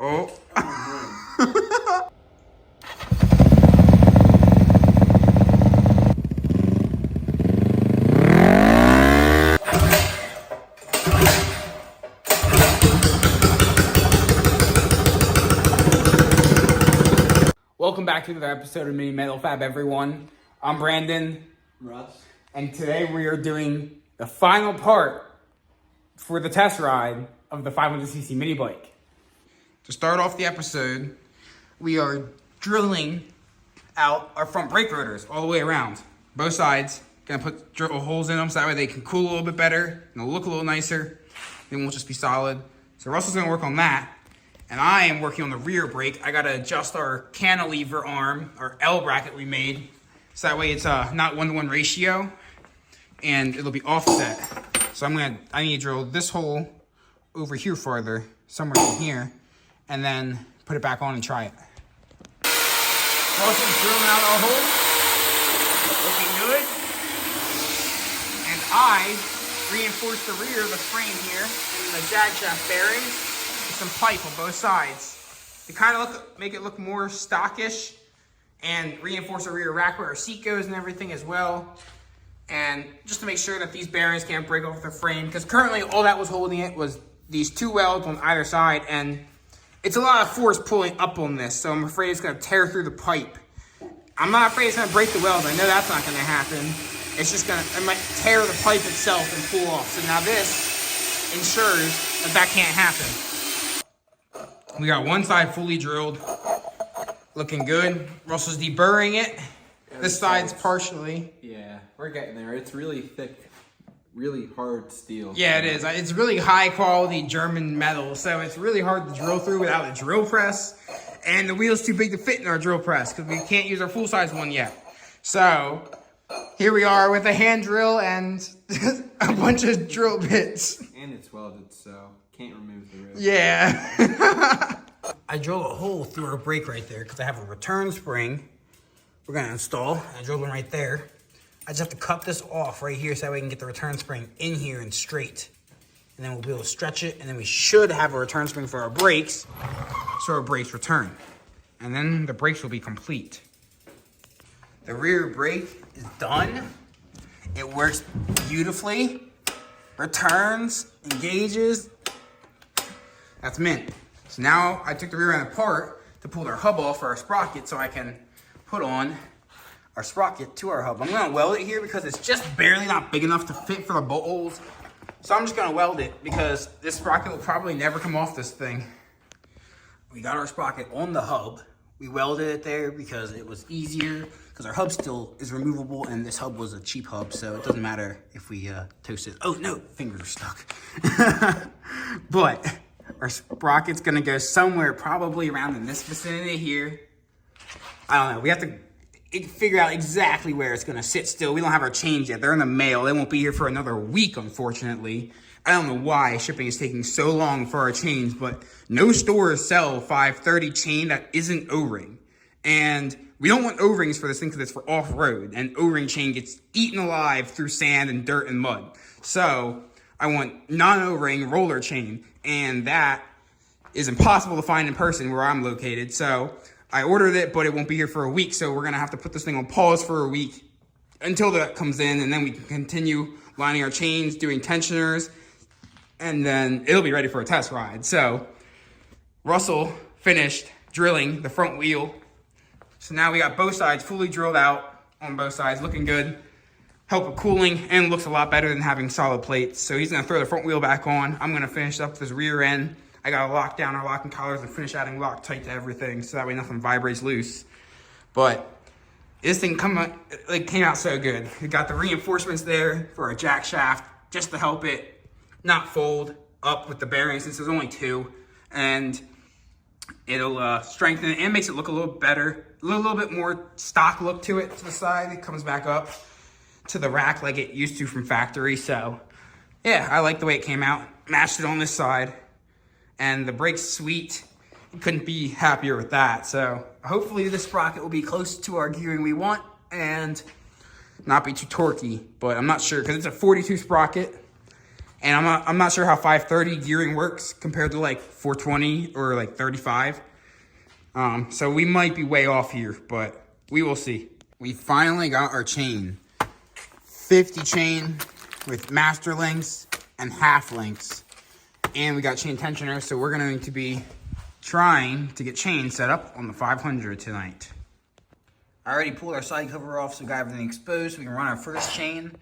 Oh. Welcome back to another episode of Mini Metal Fab, everyone. I'm Brandon. Russ. And today we are doing the final part for the test ride of the 500cc mini bike. To start off the episode, we are drilling out our front brake rotors all the way around. Both sides. Gonna drill holes in them so that way they can cool a little bit better and they'll look a little nicer. They won't just be solid. So Russell's gonna work on that. And I am working on the rear brake. I gotta adjust our cantilever arm, our L bracket we made. So that way it's not 1-to-1 ratio and it'll be offset. So I need to drill this hole over here farther, somewhere in here, and then put it back on and try it. Also drilling out our hole, looking good. And I reinforced the rear of the frame here and the jag shaft bearings with some pipe on both sides. To kind of make it look more stockish and reinforce the rear rack where our seat goes and everything as well. And just to make sure that these bearings can't break off the frame, because currently all that was holding it was these two welds on either side, and it's a lot of force pulling up on this, so I'm afraid it's gonna tear through the pipe. I'm not afraid it's gonna break the weld. I know that's not gonna happen. It's just it might tear the pipe itself and pull off. So now this ensures that that can't happen. We got one side fully drilled, looking good. Russell's deburring it. This side's partially. Yeah, we're getting there. It's really thick, really hard steel. Yeah, it is. It's really high quality German metal, so it's really hard to drill through without a drill press. And the wheel's too big to fit in our drill press because we can't use our full-size one yet. So here we are with a hand drill and a bunch of drill bits. And it's welded, so can't remove the rib. Yeah. I drilled a hole through our brake right there because I have a return spring we're gonna install. I drilled one right there. I just have to cut this off right here so that way we can get the return spring in here and straight. And then we'll be able to stretch it, and then we should have a return spring for our brakes, so our brakes return. And then the brakes will be complete. The rear brake is done. It works beautifully. Returns, engages. That's mint. So now I took the rear end apart to pull our hub off for our sprocket so I can put on our sprocket to our hub. I'm gonna weld it here because it's just barely not big enough to fit for the bolt holes. So I'm just gonna weld it because this sprocket will probably never come off this thing. We got our sprocket on the hub. We welded it there because it was easier because our hub still is removable and this hub was a cheap hub, so it doesn't matter if we toast it. Oh no, fingers are stuck. But our sprocket's gonna go somewhere probably around in this vicinity here. I don't know, we have to figure out exactly where it's gonna sit still. We don't have our chains yet. They're in the mail. They won't be here for another week, unfortunately. I don't know why shipping is taking so long for our chains, but no stores sell 530 chain that isn't O-ring. And we don't want O-rings for this thing because it's for off-road, and O-ring chain gets eaten alive through sand and dirt and mud. So I want non-O-ring roller chain, and that is impossible to find in person where I'm located. So I ordered it, but it won't be here for a week, so we're gonna have to put this thing on pause for a week until that comes in, and then we can continue lining our chains, doing tensioners, and then it'll be ready for a test ride. So Russell finished drilling the front wheel. So now we got both sides fully drilled out on both sides, looking good. Help with cooling, and looks a lot better than having solid plates. So he's gonna throw the front wheel back on. I'm gonna finish up this rear end. I gotta lock down our locking collars and finish adding Loctite to everything so that way nothing vibrates loose. But this thing came out so good. We got the reinforcements there for a jack shaft just to help it not fold up with the bearings since there's only two. And it'll strengthen it and makes it look a little better. A little bit more stock look to it to the side. It comes back up to the rack like it used to from factory. So yeah, I like the way it came out. Matched it on this side. And the brake's sweet. Couldn't be happier with that. So hopefully this sprocket will be close to our gearing we want and not be too torquey, but I'm not sure because it's a 42 sprocket And I'm not sure how 530 gearing works compared to like 420 or like 35. So we might be way off here, but we will see. We finally got our chain. 50 chain with master links and half links. And we got chain tensioner, so we're going to be trying to get chain set up on the 500 tonight. I already pulled our side cover off, so we got everything exposed. So we can run our first chain,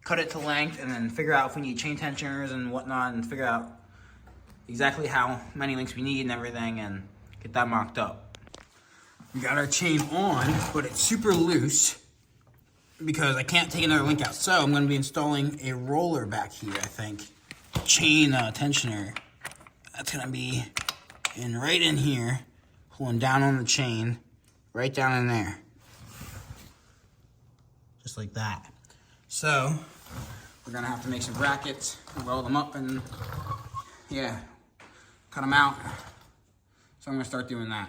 cut it to length, and then figure out if we need chain tensioners and whatnot, and figure out exactly how many links we need and everything, and get that mocked up. We got our chain on, but it's super loose because I can't take another link out. So I'm going to be installing a roller back here, I think. Chain tensioner. That's going to be right in here, pulling down on the chain, right down in there. Just like that. So we're going to have to make some brackets, weld them up, and yeah, cut them out. So I'm going to start doing that.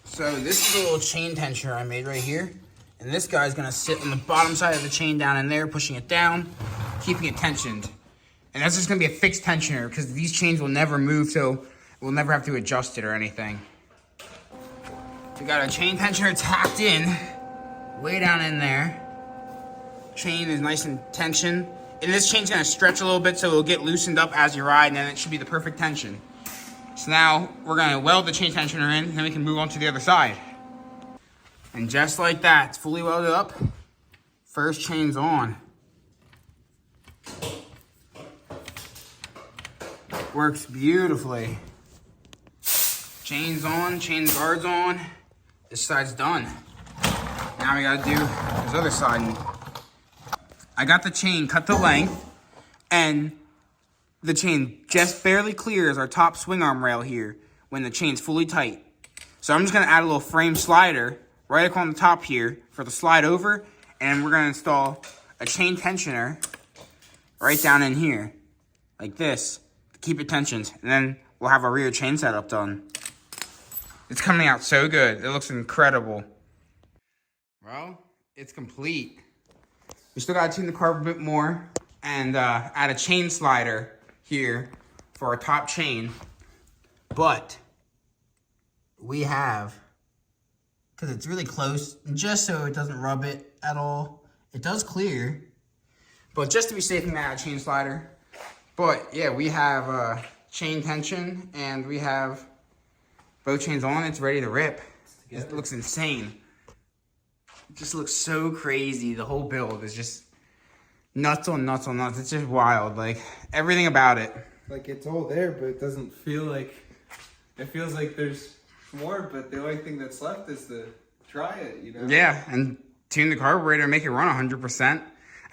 So this is a little chain tensioner I made right here. And this guy's gonna sit on the bottom side of the chain down in there, pushing it down, keeping it tensioned. And that's just gonna be a fixed tensioner because these chains will never move, so we'll never have to adjust it or anything. We got our chain tensioner tacked in, way down in there. Chain is nice and tension. And this chain's gonna stretch a little bit so it'll get loosened up as you ride, and then it should be the perfect tension. So now we're gonna weld the chain tensioner in, and then we can move on to the other side. And just like that, it's fully welded up. First chain's on. Works beautifully. Chain's on, chain guard's on. This side's done. Now we gotta do this other side. I got the chain cut to length, and the chain just barely clears our top swing arm rail here when the chain's fully tight. So I'm just gonna add a little frame slider right up on the top here for the slide over, and we're gonna install a chain tensioner right down in here, like this, to keep it tensioned, and then we'll have our rear chain setup done. It's coming out so good. It looks incredible. Well, it's complete. We still gotta tune the carb a bit more and add a chain slider here for our top chain, but we have, because it's really close, just so it doesn't rub it at all. It does clear, but just to be safe, I'm gonna add a chain slider. But yeah, we have chain tension, and we have both chains on. It's ready to rip. It looks insane. It just looks so crazy. The whole build is just nuts on nuts on nuts. It's just wild. Like, everything about it. Like, it's all there, but it doesn't feel like, it feels like there's more, but the only thing that's left is to try it, you know? Yeah, and tune the carburetor and make it run 100%.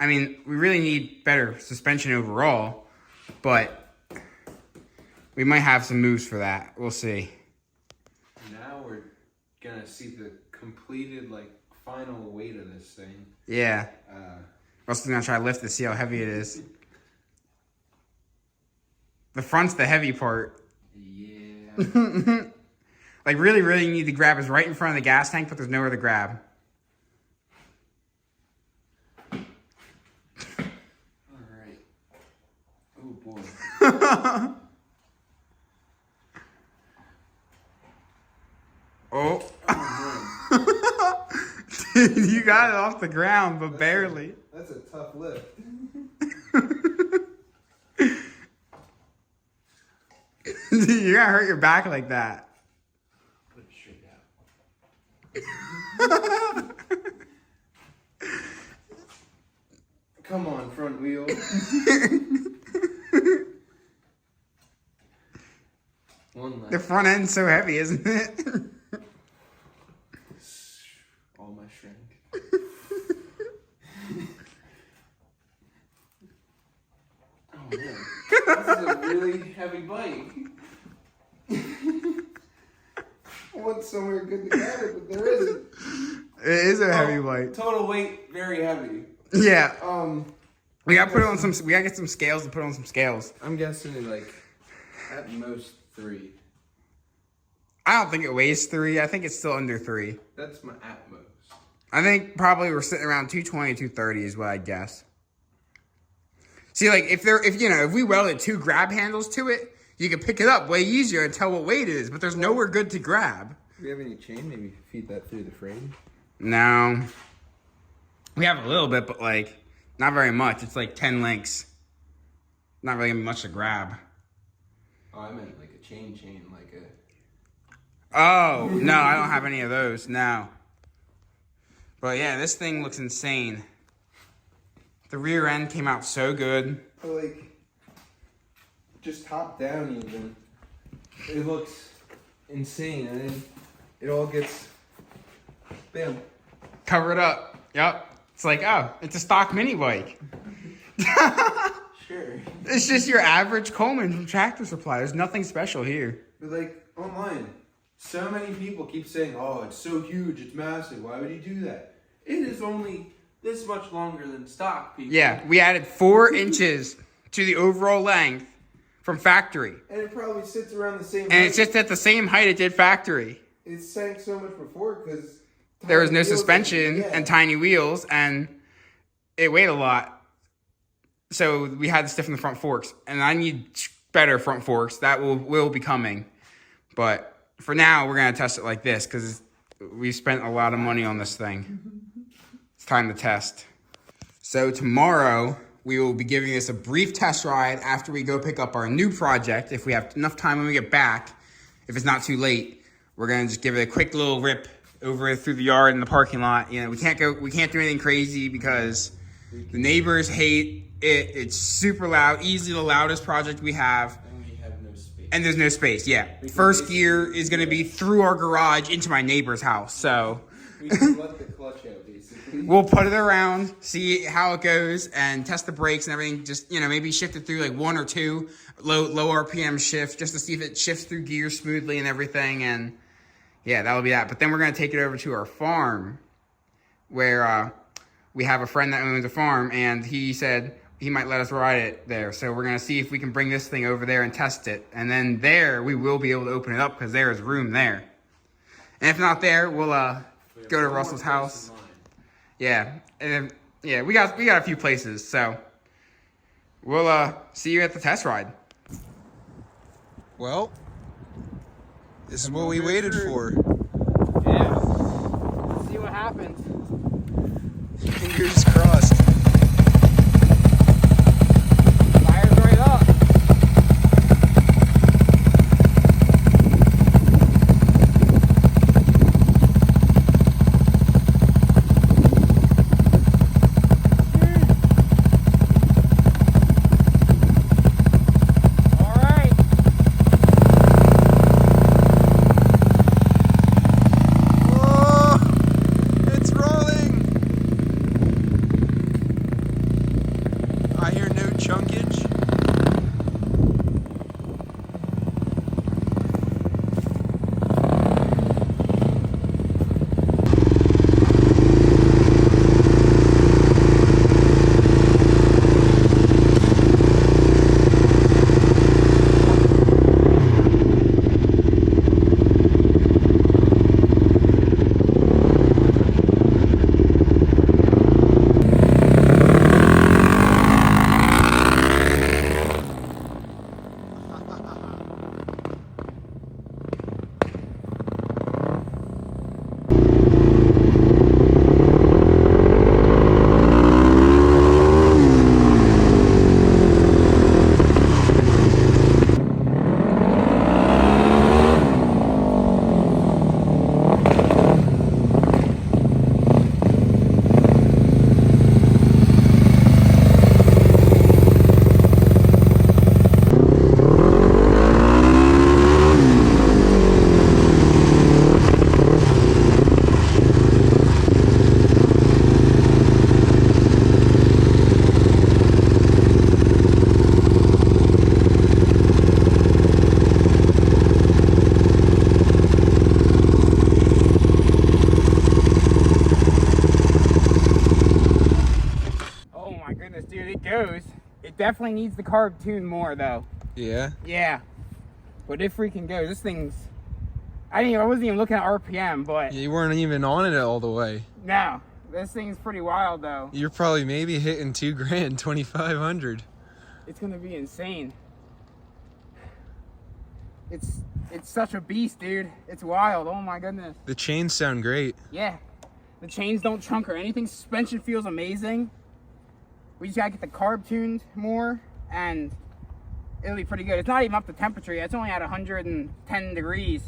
I mean, we really need better suspension overall, but we might have some moves for that. We'll see. Now we're gonna see the completed, like, final weight of this thing. Yeah. We're also gonna try to lift it, see how heavy it is. The front's the heavy part. Yeah. Like, really, you need to grab is right in front of the gas tank, but there's nowhere to grab. Alright. Oh, boy. Oh. Oh, Dude, you got it off the ground, but barely. That's a tough lift. Dude, you're gonna hurt your back like that. Put it straight out. Come on, front wheel. One left. The front end's so heavy, isn't it? All my strength. Oh man, this is a really heavy bike. I want somewhere good to get it, but there isn't. It is a heavy bike. Total weight, very heavy. Yeah. We gotta put it on some. We gotta get some scales to put on some scales. I'm guessing like at most 3. I don't think it weighs 3. I think it's still under 3. That's my at most. I think probably we're sitting around 220, 230 is what I'd guess. See, like if we welded 2 grab handles to it, you could pick it up way easier and tell what weight it is. But there's nowhere good to grab. Do we have any chain? Maybe feed that through the frame. No, we have a little bit, but like not very much. It's like 10 links. Not really much to grab. Oh, I meant like a chain, like a. Oh no, I don't have any of those. No. But yeah, this thing looks insane. The rear end came out so good. But like, just top down even, it looks insane, and then it all gets, bam. Covered up. Yep. It's like, oh, it's a stock mini bike. Sure. It's just your average Coleman from Tractor Supply. There's nothing special here. But like, online, so many people keep saying, oh, it's so huge, it's massive, why would you do that? It is only this much longer than stock, people. Yeah, we added 4 inches to the overall length from factory. And it probably sits around the same height. And it's just at the same height it did factory. It sank so much before because There was no suspension and tiny wheels, and it weighed a lot. So we had to stiffen the front forks. And I need better front forks. That will be coming. But for now, we're going to test it like this because we've spent a lot of money on this thing. It's time to test. So tomorrow, we will be giving this a brief test ride after we go pick up our new project. If we have enough time when we get back, if it's not too late, we're going to just give it a quick little rip over through the yard and the parking lot. You know, we can't do anything crazy because the neighbors hate it. It's super loud, easily the loudest project we have. And we have no space. And there's no space, yeah. First gear is going to be through our garage into my neighbor's house, so We can let the clutch out, basically. we'll put it around, see how it goes, and test the brakes and everything. Just, maybe shift it through like 1 or 2 low RPM shift just to see if it shifts through gears smoothly and everything. And yeah, that'll be that. But then we're going to take it over to our farm where we have a friend that owns a farm, and he said he might let us ride it there. So we're going to see if we can bring this thing over there and test it. And then there, we will be able to open it up because there is room there. And if not there, we'll go to Russell's house. Yeah. And yeah, we got a few places. So we'll see you at the test ride. Well, this is what we waited for. Yeah. Let's see what happens. Fingers crossed. Fires right up. All right. Whoa! It's rolling! I hear no chunkage. It definitely needs the carb tuned more though. Yeah? Yeah. But it freaking goes. This thing's... I wasn't even looking at RPM, but... You weren't even on it all the way. No. This thing's pretty wild though. You're probably maybe hitting $2,000, 2,500. it's gonna be insane. It's such a beast, dude. It's wild. Oh my goodness. The chains sound great. Yeah. The chains don't chunk or anything. Suspension feels amazing. We just gotta get the carb tuned more and it'll be pretty good. It's not even up to temperature yet. It's only at 110 degrees.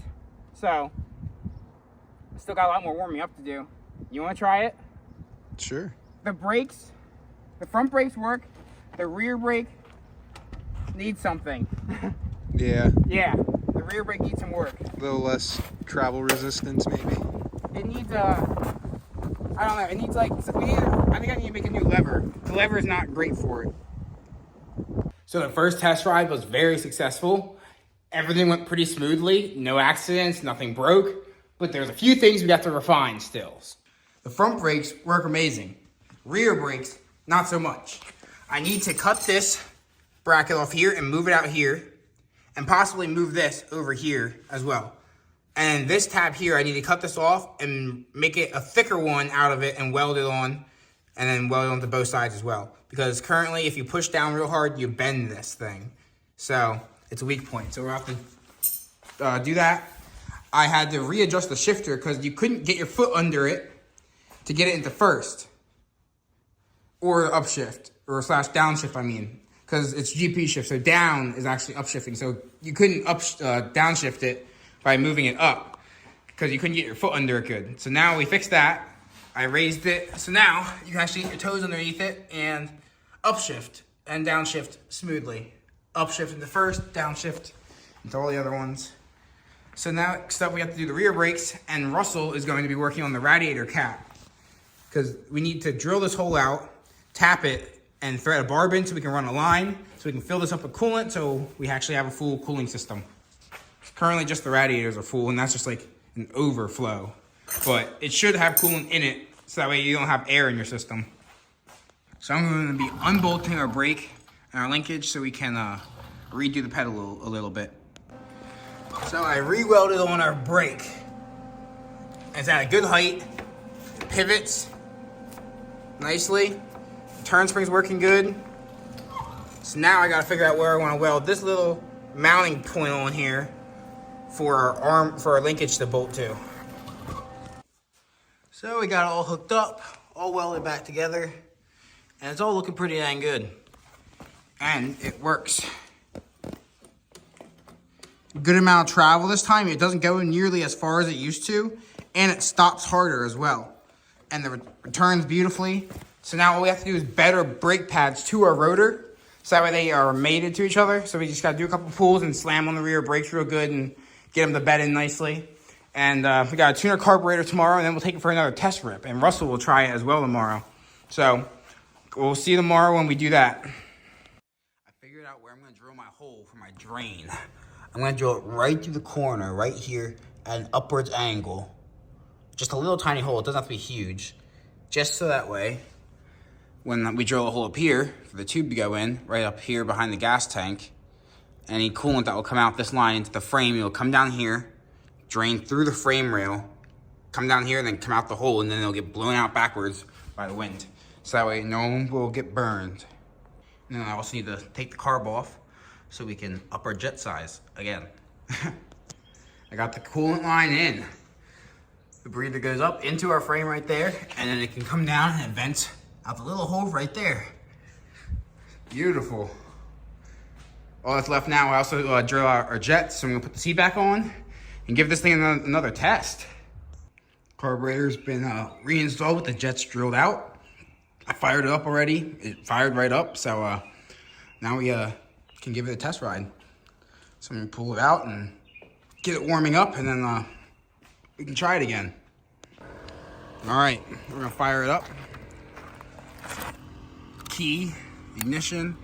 So, I still got a lot more warming up to do. You wanna try it? Sure. The brakes, the front brakes work. The rear brake needs something. Yeah. Yeah, the rear brake needs some work. A little less travel resistance, maybe. It needs I don't know, it needs like, I think I need to make a new lever. The lever is not great for it. So the first test ride was very successful. Everything went pretty smoothly, no accidents, nothing broke, but there's a few things we got to refine still. The front brakes work amazing. Rear brakes, not so much. I need to cut this bracket off here and move it out here, and possibly move this over here as well. And this tab here, I need to cut this off and make it a thicker one out of it and weld it on, and then weld it onto both sides as well. Because currently, if you push down real hard, you bend this thing. So it's a weak point. So we'll have to do that. I had to readjust the shifter because you couldn't get your foot under it to get it into first. Or upshift, or slash downshift, I mean. Because it's GP shift, so down is actually upshifting. So you couldn't downshift it by moving it up. Because you couldn't get your foot under it good. So now we fixed that. I raised it. So now you can actually get your toes underneath it and upshift and downshift smoothly. Upshift into first, downshift into all the other ones. So now next up we have to do the rear brakes, and Russell is going to be working on the radiator cap. Because we need to drill this hole out, tap it, and thread a barb in so we can run a line, so we can fill this up with coolant so we actually have a full cooling system. Currently just the radiators are full, and that's just like an overflow. But it should have coolant in it, so that way you don't have air in your system. So I'm going to be unbolting our brake and our linkage so we can redo the pedal a little bit. So I re-welded on our brake. It's at a good height, pivots nicely, turn spring's working good. So now I gotta figure out where I wanna weld this little mounting point on here for our linkage to bolt to. So we got it all hooked up, all welded back together, and it's all looking pretty dang good. And it works. Good amount of travel this time. It doesn't go nearly as far as it used to, and it stops harder as well. And the returns beautifully. So now all we have to do is better brake pads to our rotor, so that way they are mated to each other. So we just gotta do a couple pulls and slam on the rear brakes real good and get them to bed in nicely. And we gotta tune our carburetor tomorrow, and then we'll take it for another test rip. And Russell will try it as well tomorrow. So we'll see you tomorrow when we do that. I figured out where I'm gonna drill my hole for my drain. I'm gonna drill it right through the corner, right here, at an upwards angle. Just a little tiny hole, it doesn't have to be huge. Just so that way, when we drill a hole up here, for the tube to go in, right up here behind the gas tank, any coolant that will come out this line into the frame, it'll come down here, drain through the frame rail, come down here, and then come out the hole, and then it'll get blown out backwards by the wind. So that way no one will get burned. And then I also need to take the carb off so we can up our jet size again. I got the coolant line in. The breather goes up into our frame right there, and then it can come down and it vents out the little hole right there. Beautiful. All that's left now, I also drill out our jets, so I'm gonna put the seat back on and give this thing another test. Carburetor's been reinstalled with the jets drilled out. I fired it up already. It fired right up, so now we can give it a test ride. So I'm gonna pull it out and get it warming up, and then we can try it again. All right, we're gonna fire it up. Key, ignition.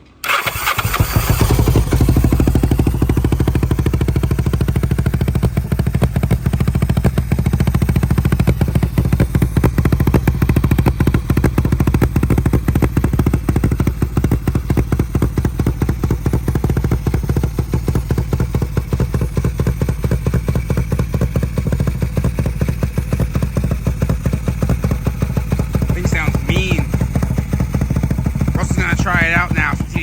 Try it out now since he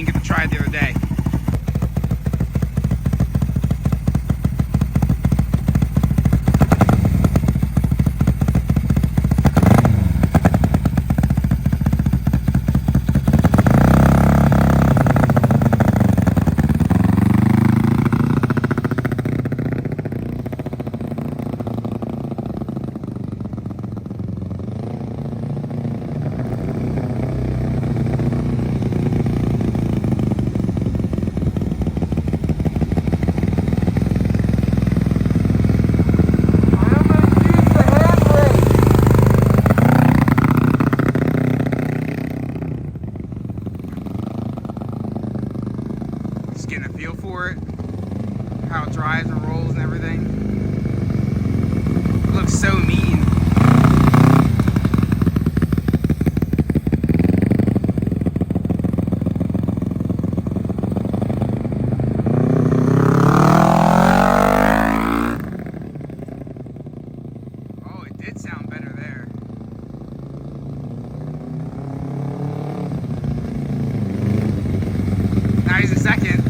how it drives and rolls and everything. It looks so mean. Oh, it did sound better there. Now he's in second.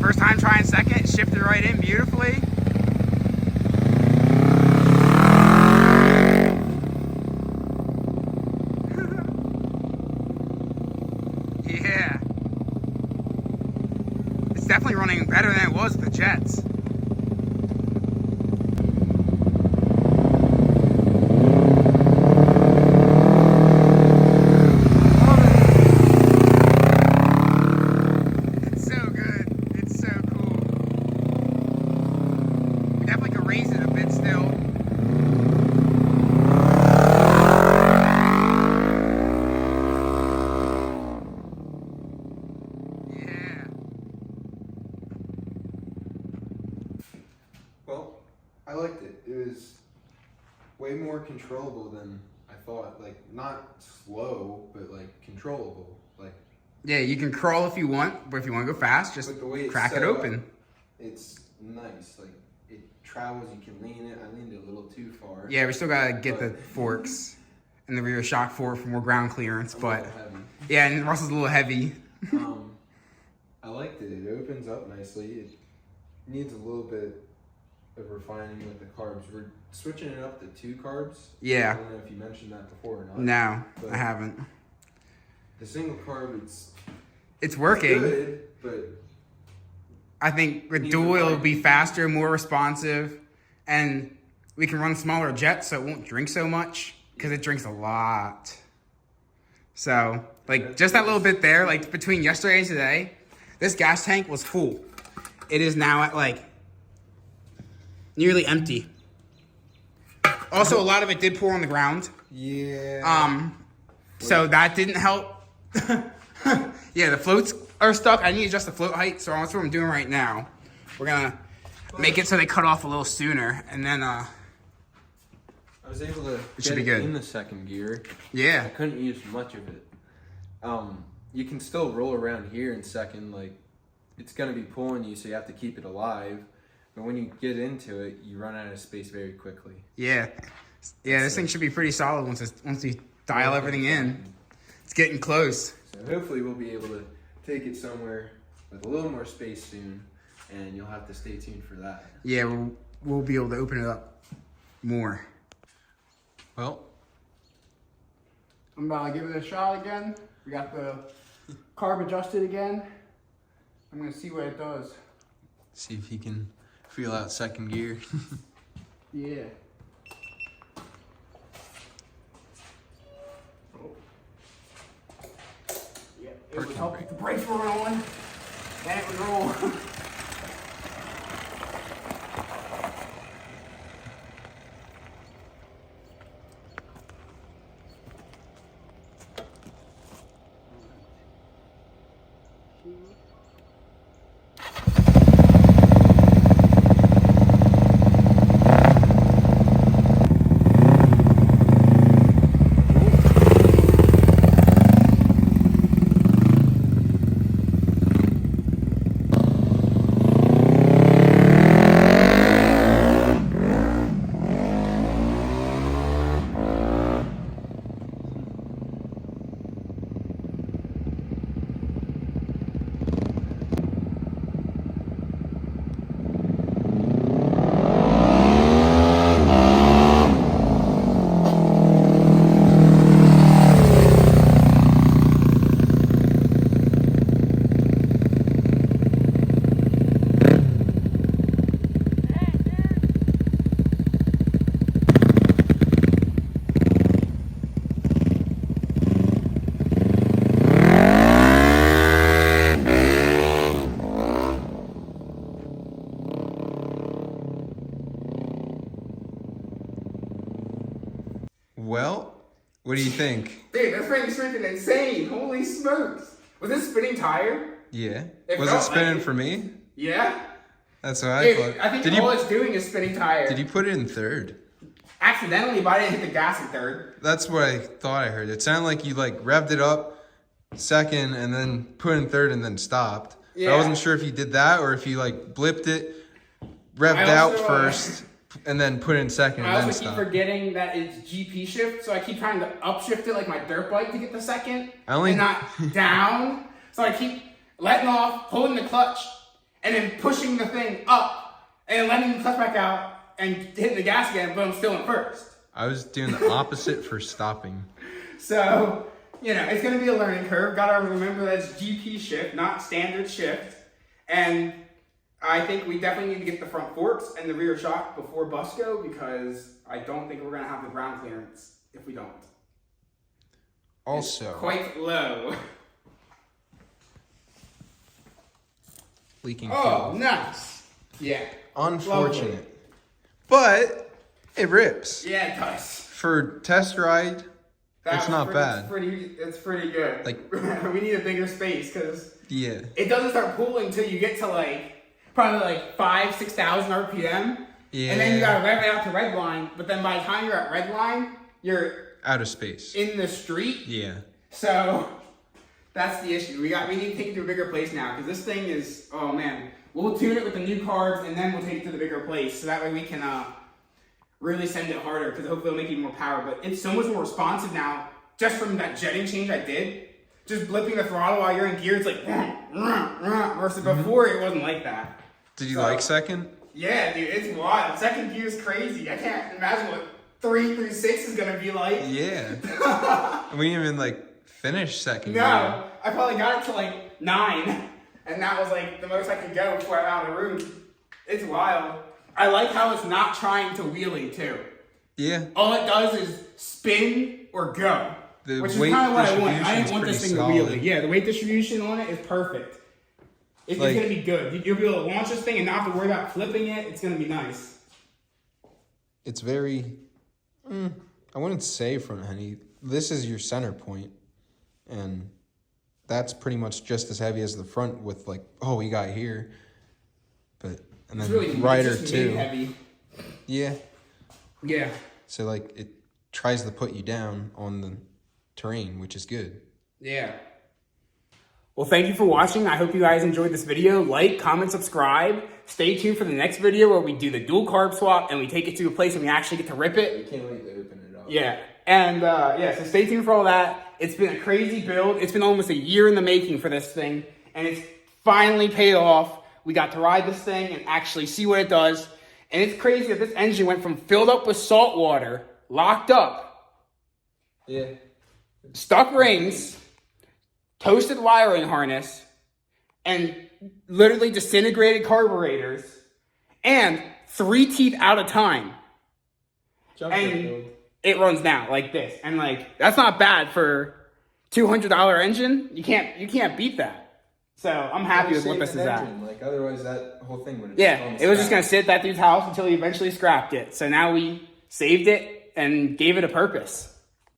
First time trying second, shifted right in beautifully. Yeah. It's definitely running better than it was with the jets. It's so good. It's so cool. We definitely could raise it a bit still. Yeah. Well, I liked it. It was way more controllable than I thought. Like, not slow, but like controllable. Like, Yeah, you can crawl if you want, but if you want to go fast, just but the way it's crack it set up, open. it's nice. Like, it travels. You can lean it. I leaned it a little too far. Yeah, we still gotta get the But- forks and the rear shock fork for more ground clearance, I'm a but little heavy. yeah, and Russell's a little heavy. I liked it. It opens up nicely. It needs a little bit of refining with the carbs. We're switching it up to 2 carbs. I Yeah, don't know if you mentioned that before or not. no, But I haven't. the single carb, It's working. good, but I think with Needs dual it'll refining. be faster, more responsive, and we can run smaller jets so it won't drink so much because it drinks a lot. So, like, just that little bit there, like between yesterday and today, this gas tank was full. It is now at like nearly empty. Also, a lot of it did pour on the ground. yeah. So that didn't help. Yeah, the floats are stuck. I need to adjust the float height, so that's what I'm doing right now. We're gonna make it so they cut off a little sooner, and then I was able to should get be it good. in the second gear. I yeah, couldn't use much of it. You can still roll around here in second, like it's gonna be pulling you, so you have to keep it alive. But when you get into it, you run out of space very quickly. yeah. This thing should be pretty solid once we dial everything in. It's getting close. So hopefully we'll be able to take it somewhere with a little more space soon, and you'll have to stay tuned for that. Yeah, we'll be able to open it up more. Well, I'm about to give it a shot again. We got the carb adjusted again. I'm gonna see what it does. see if you can feel out second gear. Yeah. Yeah, it would help if the brakes were on. Then it would roll. Well, what do you think? Dude, this thing's freaking insane. Holy smokes. Was this spinning tire? Yeah. Was it spinning for me? Yeah. That's what I thought. I think all it's doing is spinning tire. Did you put it in third? Accidentally, but I didn't hit the gas in third. That's what I thought I heard. It sounded like you like revved it up second and then put in third and then stopped. Yeah. But I wasn't sure if you did that or if you like blipped it, revved out first, and then put in second and I then also keep stopped. forgetting that it's GP shift, so I keep trying to upshift it like my dirt bike to get the second, I only- and not down. So I keep letting off, pulling the clutch, and then pushing the thing up, and letting the clutch back out, and hitting the gas again, but I'm still in first. I was doing the opposite for stopping. So, you know, it's going to be a learning curve. Got to remember that it's GP shift, not standard shift. And I think we definitely need to get the front forks and the rear shock before Busco, because I don't think we're going to have the ground clearance if we don't. Also, It's quite low. leaking Oh, fuel. nice. Yeah. Unfortunate. Lovely. But it rips. Yeah, it does. For test ride, it's not bad. It's pretty good. Like- we need a bigger space because Yeah. it doesn't start pulling until you get to like probably like 5,000-6,000 RPM. Yeah. And then you gotta rev it out to red line. But then by the time you're at red line, you're Out of space. in the street. Yeah. So that's the issue. We need to take it to a bigger place now because this thing is, oh man. We'll tune it with the new carbs and then we'll take it to the bigger place so that way we can really send it harder because hopefully it'll make even more power. But it's so much more responsive now just from that jetting change I did. Just blipping the throttle while you're in gear, it's like versus before it wasn't like that. Did you like second? Yeah, dude, it's wild. Second gear is crazy. I can't imagine what 3 through 6 is gonna be like. Yeah. We didn't even like finish second gear. No, I probably got it to like 9, and that was like the most I could go before I'm out of the room. It's wild. I like how it's not trying to wheelie too. Yeah. All it does is spin or go, The which is weight kind of what I want. I distribution's didn't want this pretty thing to solid. wheelie. Yeah, the weight distribution on it is perfect. It's Like- gonna be good. You'll be able to launch this thing and not have to worry about flipping it. It's gonna be nice. It's very, I wouldn't say front heavy. This is your center point, and that's pretty much just as heavy as the front with like, oh, we got here. But, and then It's really rider just too. mid-heavy. Yeah. Yeah. So like it tries to put you down on the terrain, which is good. Yeah. Well, thank you for watching. I hope you guys enjoyed this video. Like, comment, subscribe. Stay tuned for the next video where we do the dual carb swap and we take it to a place and we actually get to rip it. You can't wait to open it up. Yeah. And yeah, so stay tuned for all that. It's been a crazy build. It's been almost a year in the making for this thing. And it's finally paid off. We got to ride this thing and actually see what it does. And it's crazy that this engine went from filled up with salt water, locked up, Yeah. stuck rings, toasted wiring harness, and literally disintegrated carburetors, and 3 teeth out of time. Jump And build. it runs now like this. And like, that's not bad for $200 engine. You can't beat that. So I'm happy with what this is at. Engine. Like otherwise, that whole thing would have. Yeah, it was just gonna sit at that dude's house until he eventually scrapped it. So now we saved it and gave it a purpose.